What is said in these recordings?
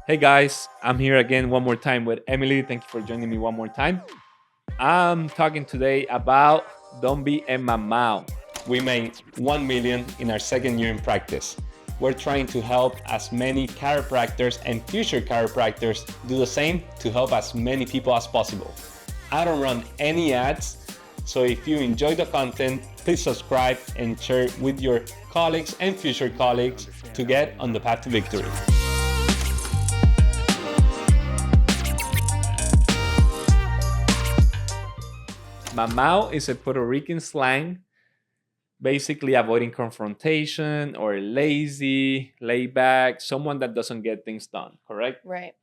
Hey guys, I'm here again one more time with Emily. Thank you for joining me one more time. I'm talking today about don't be a mamau. We made 1 million in our second year in practice. We're trying to help as many chiropractors and future chiropractors do the same to help as many people as possible. I don't run any ads, so if you enjoy the content, please subscribe and share with your colleagues and future colleagues to get on the path to victory. Mamau is a Puerto Rican slang, basically avoiding confrontation or lazy, laid back, someone that doesn't get things done, correct? Right.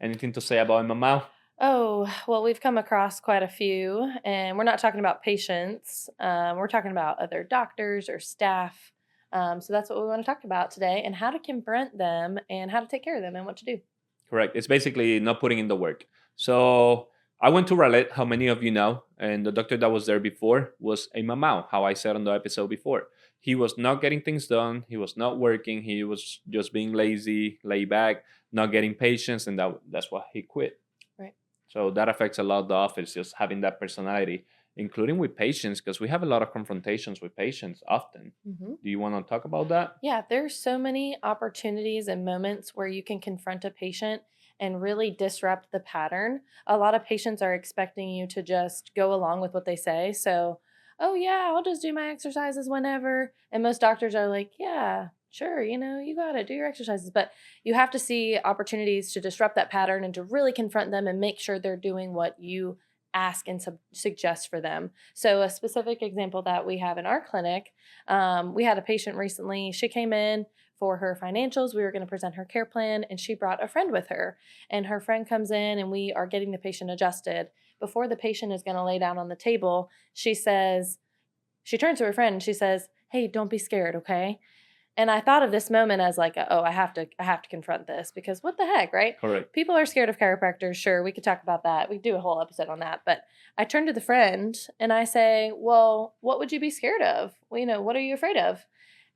Anything to say about Mamau? Oh, well, we've come across quite a few, and we're not talking about patients. We're talking about other doctors or staff. So that's what we want to talk about today and how to confront them and how to take care of them and what to do. Correct. It's basically not putting in the work. So I went to Raleigh, how many of you know, and the doctor that was there before was a Mamau, how I said on the episode before. He was not getting things done. He was not working. He was just being lazy, laid back, not getting patients, and that's why he quit. Right. So that affects a lot of the office, just having that personality, including with patients, because we have a lot of confrontations with patients often. Mm-hmm. Do you want to talk about that? Yeah, there's so many opportunities and moments where you can confront a patient and really disrupt the pattern. A lot of patients are expecting you to just go along with what they say. So, oh, yeah, I'll just do my exercises whenever. And most doctors are like, yeah, sure, you got to do your exercises. But you have to see opportunities to disrupt that pattern and to really confront them and make sure they're doing what you ask and suggest for them. So, a specific example that we have in our clinic, we had a patient recently. She came in for her financials. We were going to present her care plan, and she brought a friend with her. And her friend comes in, and we are getting the patient adjusted. Before the patient is going to lay down on the table, she turns to her friend and she says, "Hey, don't be scared, okay?" And I thought of this moment as like, oh, I have to confront this because what the heck, right? Correct. People are scared of chiropractors. Sure, we could talk about that. We could do a whole episode on that. But I turn to the friend and I say, well, what would you be scared of? Well, what are you afraid of?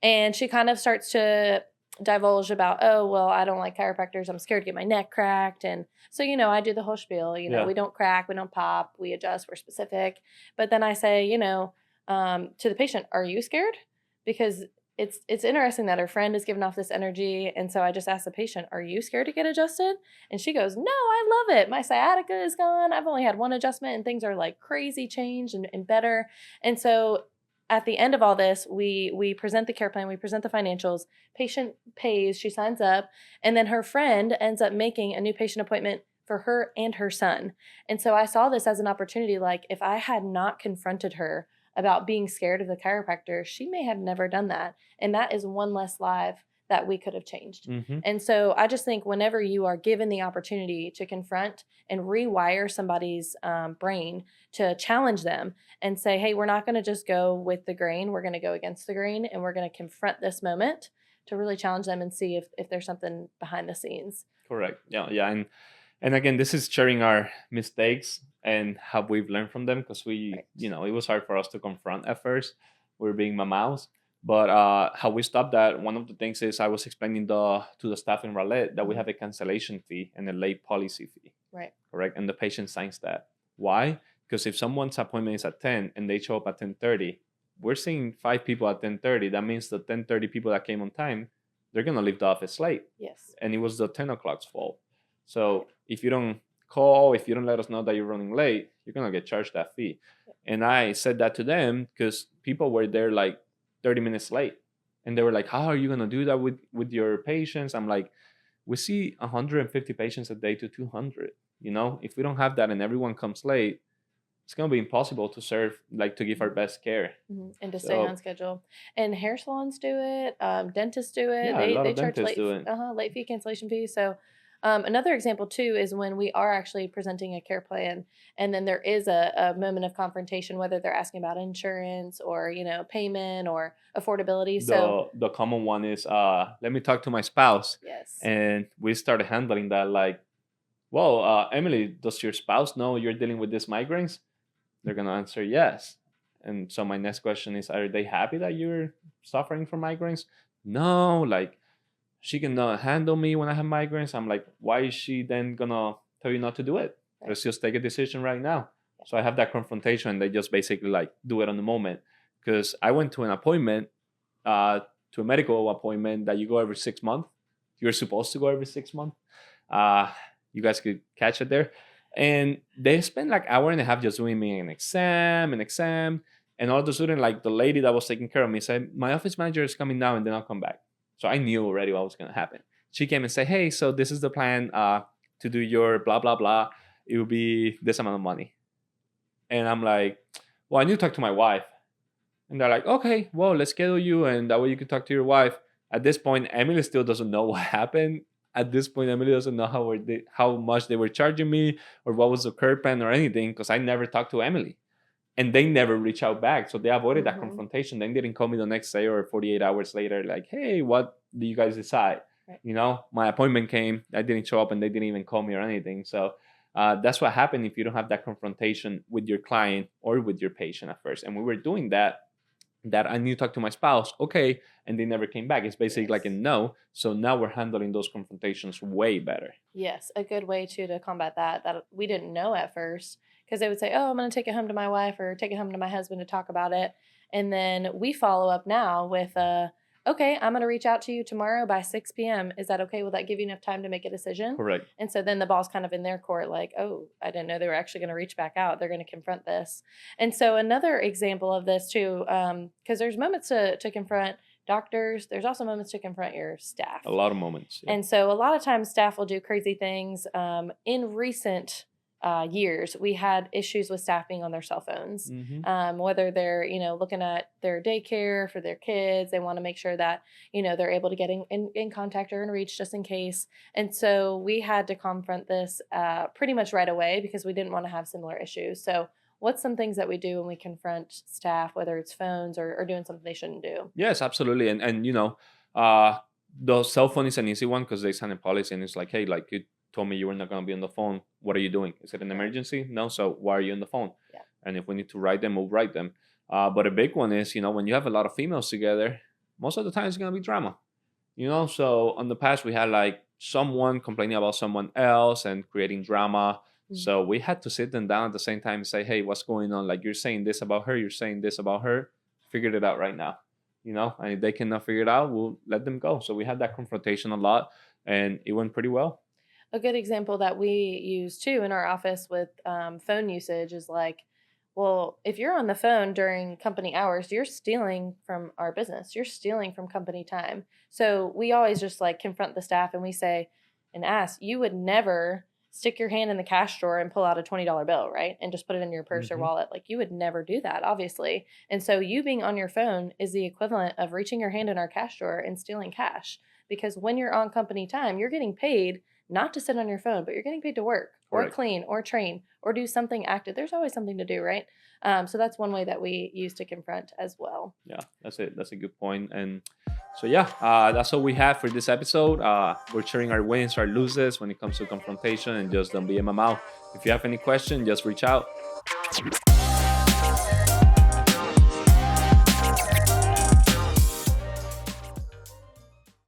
And she kind of starts to divulge about, oh, well, I don't like chiropractors. I'm scared to get my neck cracked. And so, I do the whole spiel, Yeah. we don't crack, we don't pop, we adjust, we're specific. But then I say, to the patient, are you scared? Because it's interesting that her friend is giving off this energy. And so I just asked the patient, are you scared to get adjusted? And she goes, no, I love it. My sciatica is gone. I've only had one adjustment and things are like crazy changed and better. And so at the end of all this, we present the care plan, we present the financials, patient pays, she signs up, and then her friend ends up making a new patient appointment for her and her son. And so I saw this as an opportunity, like if I had not confronted her about being scared of the chiropractor, she may have never done that. And that is one less life that we could have changed. Mm-hmm. And so I just think whenever you are given the opportunity to confront and rewire somebody's brain, to challenge them and say, hey, we're not going to just go with the grain. We're going to go against the grain and we're going to confront this moment to really challenge them and see if there's something behind the scenes. Correct. Yeah. And again, this is sharing our mistakes and how we've learned from them because Right. it was hard for us to confront at first. We were being mamaus. But how we stopped that, one of the things is I was explaining to the staff in Raleigh that we have a cancellation fee and a late policy fee. Right. Correct. And the patient signs that. Why? Because if someone's appointment is at 10 and they show up at 10:30, we're seeing 5 people at 10:30. That means the 10:30 people that came on time, they're gonna leave the office late. Yes. And it was the 10 o'clock's fault. So if you don't call, if you don't let us know that you're running late, you're gonna get charged that fee. And I said that to them because people were there like 30 minutes late. And they were like, how are you gonna do that with your patients? I'm like, we see 150 patients a day to 200. If we don't have that and everyone comes late, it's gonna be impossible to serve, like to give our best care. Mm-hmm. And to stay on So schedule. And hair salons do it. Dentists do it. yeah, a lot They of charge dentists do it. late fee cancellation fee. So another example too is when we are actually presenting a care plan, and then there is a moment of confrontation, whether they're asking about insurance or payment or affordability. So The common one is let me talk to my spouse. yes, And we started handling that like, well, Emily, does your spouse know you're dealing with these migraines? They're gonna answer yes. And so my next question is, are they happy that you're suffering from migraines? No, like, she cannot handle me when I have migraines. I'm like, why is she then gonna tell you not to do it? Right. Let's just take a decision right now. So I have that confrontation, and they just basically like do it on the moment. Because I went to an appointment, to a medical appointment that you go every 6 months. You're supposed to go every 6 months. You guys could catch it there. And they spent like hour and a half just doing me an exam. And all of a sudden, like the lady that was taking care of me said, my office manager is coming now and then I'll come back. So I knew already what was going to happen. She came and said, hey, so this is the plan to do your blah, blah, blah. It will be this amount of money. And I'm like, well, I need to talk to my wife. And they're like, okay, well, let's schedule you. And that way you can talk to your wife. At this point, Emily still doesn't know what happened. At this point, Emily doesn't know how much they were charging me or what was the curb pen or anything, because I never talked to Emily. And they never reach out back. So they avoided that confrontation. They didn't call me the next day or 48 hours later, like, hey, what do you guys decide? Right. You know, my appointment came, I didn't show up, and they didn't even call me or anything. So that's what happened if you don't have that confrontation with your client or with your patient at first. And we were doing that I need to talk to my spouse, okay, and they never came back. It's basically like a no. So now we're handling those confrontations way better. Yes, a good way to combat that we didn't know at first, because they would say, oh, I'm going to take it home to my wife or take it home to my husband to talk about it. And then we follow up now with, okay, I'm going to reach out to you tomorrow by 6 p.m. Is that okay? Will that give you enough time to make a decision? Correct. And so then the ball's kind of in their court, like, oh, I didn't know they were actually going to reach back out. They're going to confront this. And so another example of this too, because there's moments to confront doctors. There's also moments to confront your staff. A lot of moments. Yeah. And so a lot of times staff will do crazy things. In recent years, we had issues with staff being on their cell phones, whether they're, looking at their daycare for their kids. They want to make sure that, they're able to get in contact or in reach just in case. And so we had to confront this pretty much right away because we didn't want to have similar issues. So what's some things that we do when we confront staff, whether it's phones or doing something they shouldn't do? Yes, absolutely. And the cell phone is an easy one because they sign a policy and it's like, hey, like you told me you were not going to be on the phone. What are you doing? Is it an emergency? No. So why are you on the phone? Yeah. And if we need to write them, we'll write them. But a big one is, when you have a lot of females together, most of the time it's going to be drama. So on the past we had like someone complaining about someone else and creating drama. So we had to sit them down at the same time and say, hey, what's going on? Like you're saying this about her, you're saying this about her. Figure it out right now. And if they cannot figure it out, we'll let them go. So we had that confrontation a lot and it went pretty well. A good example that we use too in our office with phone usage is like, well, if you're on the phone during company hours, you're stealing from our business. You're stealing from company time. So we always just like confront the staff and we say and ask, you would never stick your hand in the cash drawer and pull out a $20 bill, right? And just put it in your purse or wallet. Like you would never do that, obviously. And so you being on your phone is the equivalent of reaching your hand in our cash drawer and stealing cash. Because when you're on company time, you're getting paid not to sit on your phone, but you're getting paid to work or clean or train or do something active. There's always something to do, right? So that's one way that we use to confront as well. Yeah, that's it. That's a good point. And so, that's all we have for this episode. We're sharing our wins, our losses when it comes to confrontation, and just don't be in my mouth. If you have any question, just reach out.